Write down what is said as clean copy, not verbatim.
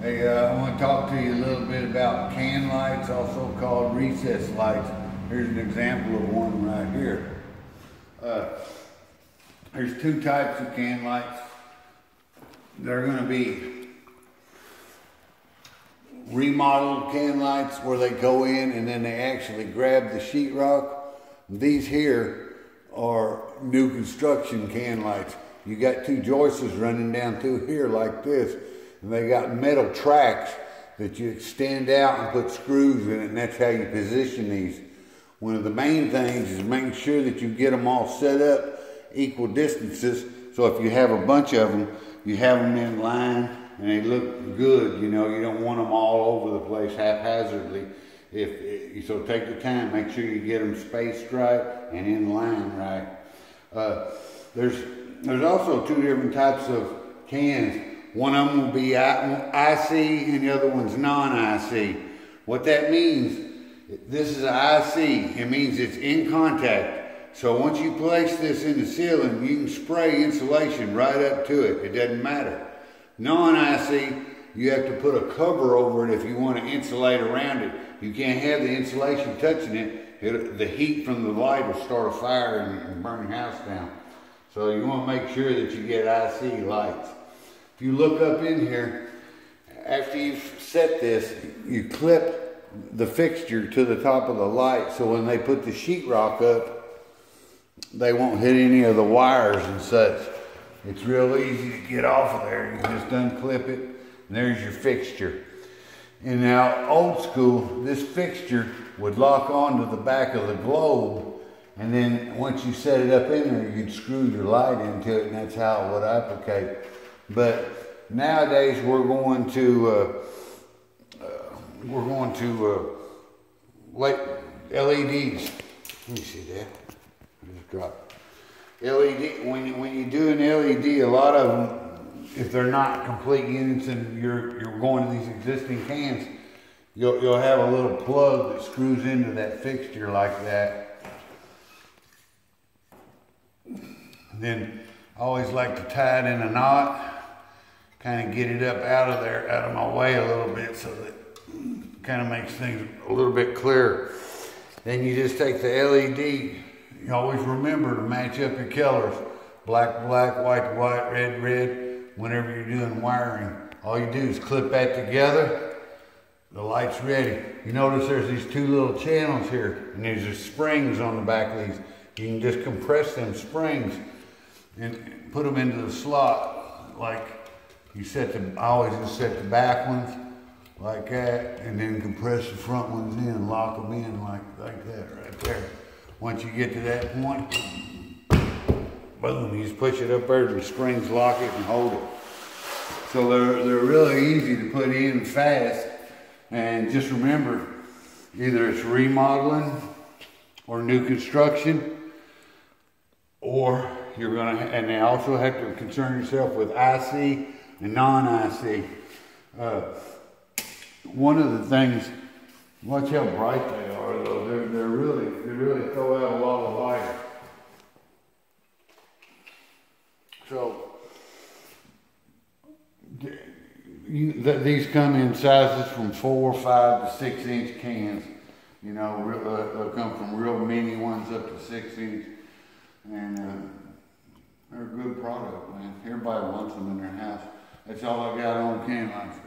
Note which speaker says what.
Speaker 1: Hey, I want to talk to you a little bit about can lights, also called recess lights. Here's an example of one right here. There's two types of can lights. They're going to be remodeled can lights where they go in and then they actually grab the sheetrock. These here are new construction can lights. You got two joists running down through here like this. And they got metal tracks that you extend out and put screws in it, and that's how you position these. One of the main things is making sure that you get them all set up equal distances. So if you have a bunch of them, you have them in line and they look good. You know, you don't want them all over the place haphazardly. So take the time, make sure you get them spaced right and in line right. There's also two different types of cans. One of them will be IC and the other one's non-IC. What that means, this is an IC. It means it's in contact. So once you place this in the ceiling, you can spray insulation right up to it. It doesn't matter. Non-IC, you have to put a cover over it if you want to insulate around it. You can't have the insulation touching it. The heat from the light will start a fire and burn your house down. So you want to make sure that you get IC lights. If you look up in here, after you've set this, you clip the fixture to the top of the light so when they put the sheetrock up, they won't hit any of the wires and such. It's real easy to get off of there. You just unclip it, and there's your fixture. And now, old school, this fixture would lock onto the back of the globe, and then once you set it up in there, you'd screw your light into it, and that's how it would applicate. But nowadays we're going to LEDs. Let me see that. I just dropped LED. When you do an LED, a lot of them, if they're not complete units and you're going to these existing cans, you'll have a little plug that screws into that fixture like that. And then I always like to tie it in a knot. Kind of get it up out of there, out of my way a little bit, so that kind of makes things a little bit clearer. Then you just take the LED. You always remember to match up your colors. Black, black, white, white, red, red. Whenever you're doing wiring, all you do is clip that together. The light's ready. You notice there's these two little channels here, and there's just springs on the back of these. You can just compress them springs and put them into the slot like. I always just set the back ones like that, and then compress the front ones in and lock them in like that right there. Once you get to that point, boom, you just push it up there and the springs lock it and hold it. So they're really easy to put in fast. And just remember, either it's remodeling or new construction, or you're gonna, and they also have to concern yourself with IC and non-IC. One of the things, watch how bright they are though. They really throw out a lot of light. So these come in sizes from 4, 5 to 6 inch cans. You know, they'll come from real mini ones up to 6 inch, and they're a good product, man. Everybody wants them in their house. That's all I got on can lights.